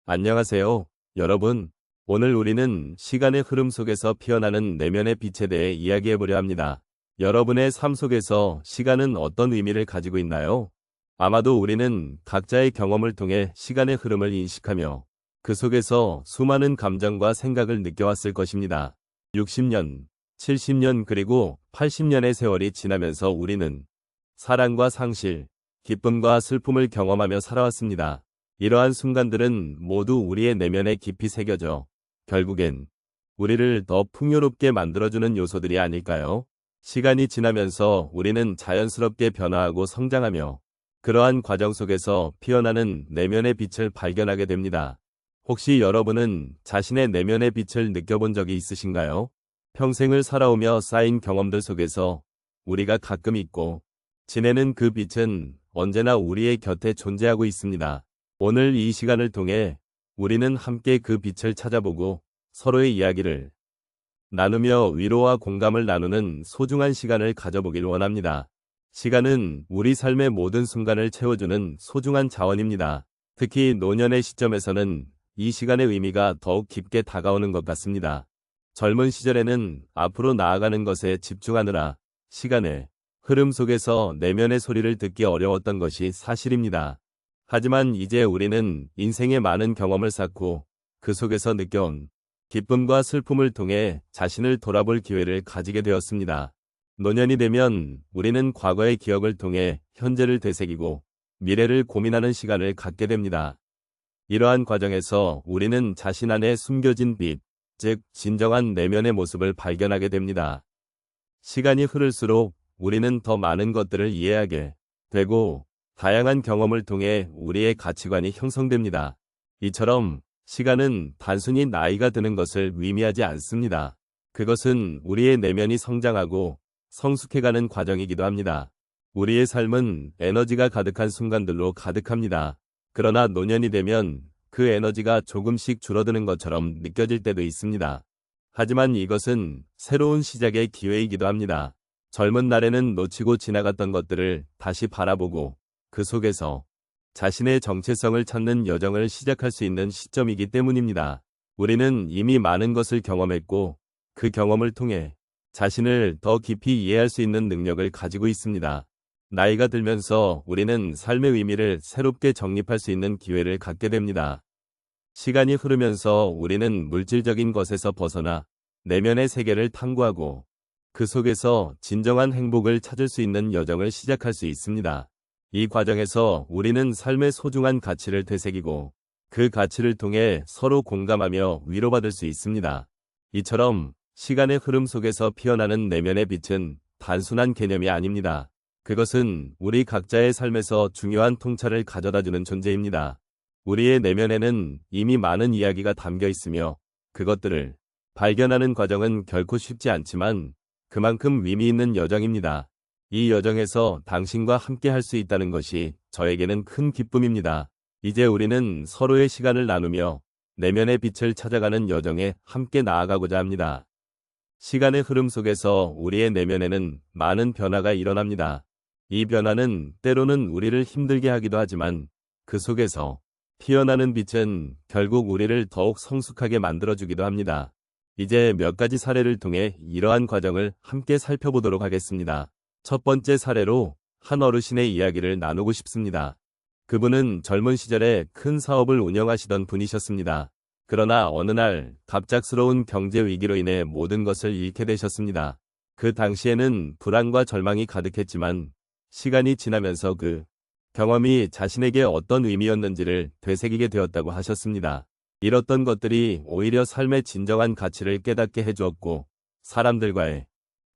안녕하세요, 여러분. 오늘 우리는 시간의 흐름 속에서 피어나는 내면의 빛에 대해 이야기해보려 합니다. 여러분의 삶 속에서 시간은 어떤 의미를 가지고 있나요? 아마도 우리는 각자의 경험을 통해 시간의 흐름을 인식하며 그 속에서 수많은 감정과 생각을 느껴왔을 것입니다. 60년, 70년 그리고 80년의 세월이 지나면서 우리는 사랑과 상실, 기쁨과 슬픔을 경험하며 살아왔습니다. 이러한 순간들은 모두 우리의 내면에 깊이 새겨져 결국엔 우리를 더 풍요롭게 만들어주는 요소들이 아닐까요? 시간이 지나면서 우리는 자연스럽게 변화하고 성장하며 그러한 과정 속에서 피어나는 내면의 빛을 발견하게 됩니다. 혹시 여러분은 자신의 내면의 빛을 느껴본 적이 있으신가요? 평생을 살아오며 쌓인 경험들 속에서 우리가 가끔 잊고 지내는 그 빛은 언제나 우리의 곁에 존재하고 있습니다. 오늘 이 시간을 통해 우리는 함께 그 빛을 찾아보고 서로의 이야기를 나누며 위로와 공감을 나누는 소중한 시간을 가져보길 원합니다. 시간은 우리 삶의 모든 순간을 채워주는 소중한 자원입니다. 특히 노년의 시점에서는 이 시간의 의미가 더욱 깊게 다가오는 것 같습니다. 젊은 시절에는 앞으로 나아가는 것에 집중하느라 시간의 흐름 속에서 내면의 소리를 듣기 어려웠던 것이 사실입니다. 하지만 이제 우리는 인생의 많은 경험을 쌓고 그 속에서 느껴온 기쁨과 슬픔을 통해 자신을 돌아볼 기회를 가지게 되었습니다. 노년이 되면 우리는 과거의 기억을 통해 현재를 되새기고 미래를 고민하는 시간을 갖게 됩니다. 이러한 과정에서 우리는 자신 안에 숨겨진 빛, 즉 진정한 내면의 모습을 발견하게 됩니다. 시간이 흐를수록 우리는 더 많은 것들을 이해하게 되고 다양한 경험을 통해 우리의 가치관이 형성됩니다. 이처럼 시간은 단순히 나이가 드는 것을 의미하지 않습니다. 그것은 우리의 내면이 성장하고 성숙해가는 과정이기도 합니다. 우리의 삶은 에너지가 가득한 순간들로 가득합니다. 그러나 노년이 되면 그 에너지가 조금씩 줄어드는 것처럼 느껴질 때도 있습니다. 하지만 이것은 새로운 시작의 기회이기도 합니다. 젊은 날에는 놓치고 지나갔던 것들을 다시 바라보고 그 속에서 자신의 정체성을 찾는 여정을 시작할 수 있는 시점이기 때문입니다. 우리는 이미 많은 것을 경험했고 그 경험을 통해 자신을 더 깊이 이해할 수 있는 능력을 가지고 있습니다. 나이가 들면서 우리는 삶의 의미를 새롭게 정립할 수 있는 기회를 갖게 됩니다. 시간이 흐르면서 우리는 물질적인 것에서 벗어나 내면의 세계를 탐구하고 그 속에서 진정한 행복을 찾을 수 있는 여정을 시작할 수 있습니다. 이 과정에서 우리는 삶의 소중한 가치를 되새기고 그 가치를 통해 서로 공감하며 위로받을 수 있습니다. 이처럼 시간의 흐름 속에서 피어나는 내면의 빛은 단순한 개념이 아닙니다. 그것은 우리 각자의 삶에서 중요한 통찰을 가져다주는 존재입니다. 우리의 내면에는 이미 많은 이야기가 담겨 있으며 그것들을 발견하는 과정은 결코 쉽지 않지만 그만큼 의미 있는 여정입니다. 이 여정에서 당신과 함께 할 수 있다는 것이 저에게는 큰 기쁨입니다. 이제 우리는 서로의 시간을 나누며 내면의 빛을 찾아가는 여정에 함께 나아가고자 합니다. 시간의 흐름 속에서 우리의 내면에는 많은 변화가 일어납니다. 이 변화는 때로는 우리를 힘들게 하기도 하지만 그 속에서 피어나는 빛은 결국 우리를 더욱 성숙하게 만들어주기도 합니다. 이제 몇 가지 사례를 통해 이러한 과정을 함께 살펴보도록 하겠습니다. 첫 번째 사례로 한 어르신의 이야기를 나누고 싶습니다. 그분은 젊은 시절에 큰 사업을 운영하시던 분이셨습니다. 그러나 어느 날 갑작스러운 경제 위기로 인해 모든 것을 잃게 되셨습니다. 그 당시에는 불안과 절망이 가득했지만 시간이 지나면서 그 경험이 자신에게 어떤 의미였는지를 되새기게 되었다고 하셨습니다. 잃었던 것들이 오히려 삶의 진정한 가치를 깨닫게 해주었고 사람들과의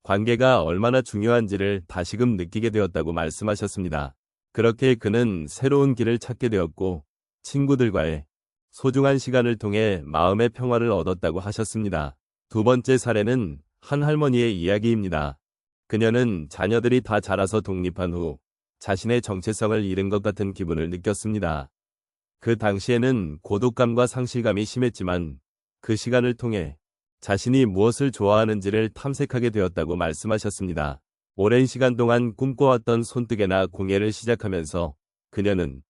관계가 얼마나 중요한지를 다시금 느끼게 되었다고 말씀하셨습니다. 그렇게 그는 새로운 길을 찾게 되었고 친구들과의 소중한 시간을 통해 마음의 평화를 얻었다고 하셨습니다. 두 번째 사례는 한 할머니의 이야기입니다. 그녀는 자녀들이 다 자라서 독립한 후 자신의 정체성을 잃은 것 같은 기분을 느꼈습니다. 그 당시에는 고독감과 상실감이 심했지만 그 시간을 통해 자신이 무엇을 좋아하는지를 탐색하게 되었다고 말씀하셨습니다. 오랜 시간 동안 꿈꿔왔던 손뜨개나 공예를 시작하면서 그녀는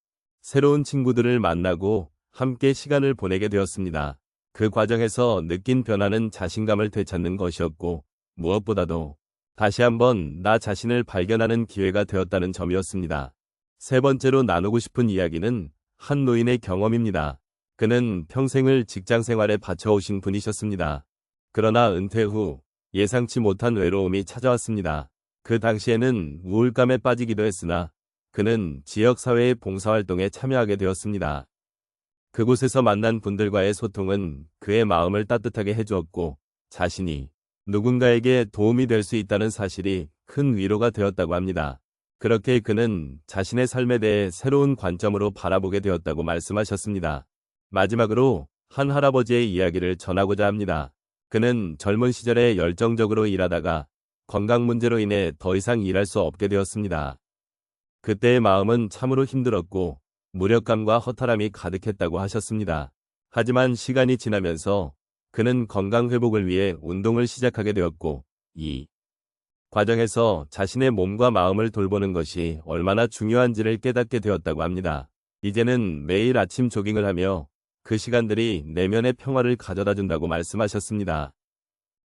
새로운 친구들을 만나고 함께 시간을 보내게 되었습니다. 그 과정에서 느낀 변화는 자신감을 되찾는 것이었고, 무엇보다도 다시 한번 나 자신을 발견하는 기회가 되었다는 점이었습니다. 세 번째로 나누고 싶은 이야기는 한 노인의 경험입니다. 그는 평생을 직장 생활에 바쳐오신 분이셨습니다. 그러나 은퇴 후 예상치 못한 외로움이 찾아왔습니다. 그 당시에는 우울감에 빠지기도 했으나 그는 지역사회의 봉사활동에 참여하게 되었습니다. 그곳에서 만난 분들과의 소통은 그의 마음을 따뜻하게 해주었고 자신이 누군가에게 도움이 될 수 있다는 사실이 큰 위로가 되었다고 합니다. 그렇게 그는 자신의 삶에 대해 새로운 관점으로 바라보게 되었다고 말씀하셨습니다. 마지막으로 한 할아버지의 이야기를 전하고자 합니다. 그는 젊은 시절에 열정적으로 일하다가 건강 문제로 인해 더 이상 일할 수 없게 되었습니다. 그때의 마음은 참으로 힘들었고 무력감과 허탈함이 가득했다고 하셨습니다. 하지만 시간이 지나면서 그는 건강 회복을 위해 운동을 시작하게 되었고 이 과정에서 자신의 몸과 마음을 돌보는 것이 얼마나 중요한지를 깨닫게 되었다고 합니다. 이제는 매일 아침 조깅을 하며 그 시간들이 내면의 평화를 가져다 준다고 말씀하셨습니다.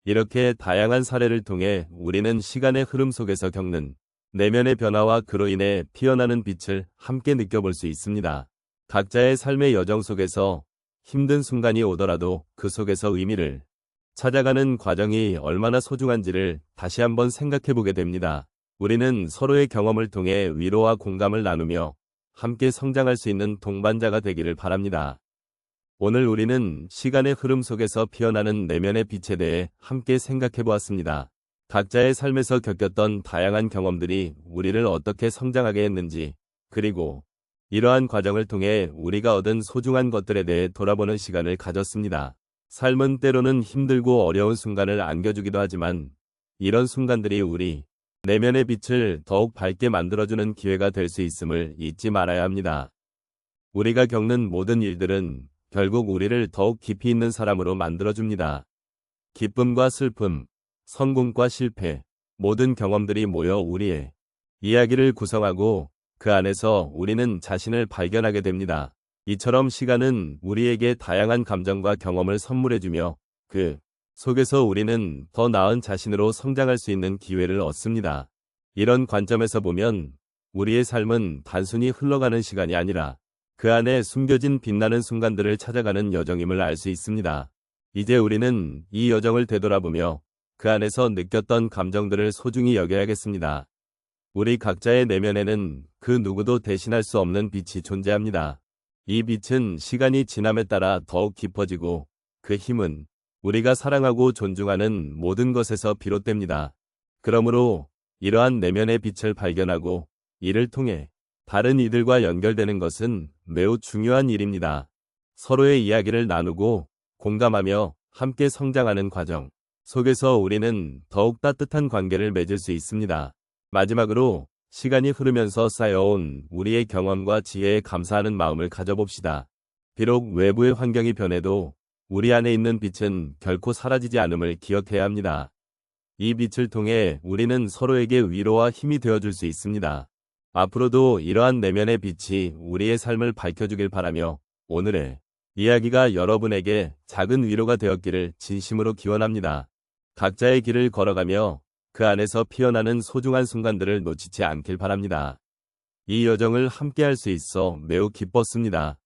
이렇게 다양한 사례를 통해 우리는 시간의 흐름 속에서 겪는 내면의 변화와 그로 인해 피어나는 빛을 함께 느껴볼 수 있습니다. 각자의 삶의 여정 속에서 힘든 순간이 오더라도 그 속에서 의미를 찾아가는 과정이 얼마나 소중한지를 다시 한번 생각해 보게 됩니다. 우리는 서로의 경험을 통해 위로와 공감을 나누며 함께 성장할 수 있는 동반자가 되기를 바랍니다. 오늘 우리는 시간의 흐름 속에서 피어나는 내면의 빛에 대해 함께 생각해 보았습니다. 각자의 삶에서 겪었던 다양한 경험들이 우리를 어떻게 성장하게 했는지, 그리고 이러한 과정을 통해 우리가 얻은 소중한 것들에 대해 돌아보는 시간을 가졌습니다. 삶은 때로는 힘들고 어려운 순간을 안겨주기도 하지만 이런 순간들이 우리 내면의 빛을 더욱 밝게 만들어주는 기회가 될 수 있음을 잊지 말아야 합니다. 우리가 겪는 모든 일들은 결국 우리를 더욱 깊이 있는 사람으로 만들어줍니다. 기쁨과 슬픔, 성공과 실패, 모든 경험들이 모여 우리의 이야기를 구성하고 그 안에서 우리는 자신을 발견하게 됩니다. 이처럼 시간은 우리에게 다양한 감정과 경험을 선물해주며 그 속에서 우리는 더 나은 자신으로 성장할 수 있는 기회를 얻습니다. 이런 관점에서 보면 우리의 삶은 단순히 흘러가는 시간이 아니라 그 안에 숨겨진 빛나는 순간들을 찾아가는 여정임을 알 수 있습니다. 이제 우리는 이 여정을 되돌아보며 그 안에서 느꼈던 감정들을 소중히 여겨야겠습니다. 우리 각자의 내면에는 그 누구도 대신할 수 없는 빛이 존재합니다. 이 빛은 시간이 지남에 따라 더욱 깊어지고 그 힘은 우리가 사랑하고 존중하는 모든 것에서 비롯됩니다. 그러므로 이러한 내면의 빛을 발견하고 이를 통해 다른 이들과 연결되는 것은 매우 중요한 일입니다. 서로의 이야기를 나누고 공감하며 함께 성장하는 과정 속에서 우리는 더욱 따뜻한 관계를 맺을 수 있습니다. 마지막으로 시간이 흐르면서 쌓여온 우리의 경험과 지혜에 감사하는 마음을 가져봅시다. 비록 외부의 환경이 변해도 우리 안에 있는 빛은 결코 사라지지 않음을 기억해야 합니다. 이 빛을 통해 우리는 서로에게 위로와 힘이 되어줄 수 있습니다. 앞으로도 이러한 내면의 빛이 우리의 삶을 밝혀주길 바라며 오늘의 이야기가 여러분에게 작은 위로가 되었기를 진심으로 기원합니다. 각자의 길을 걸어가며 그 안에서 피어나는 소중한 순간들을 놓치지 않길 바랍니다. 이 여정을 함께할 수 있어 매우 기뻤습니다.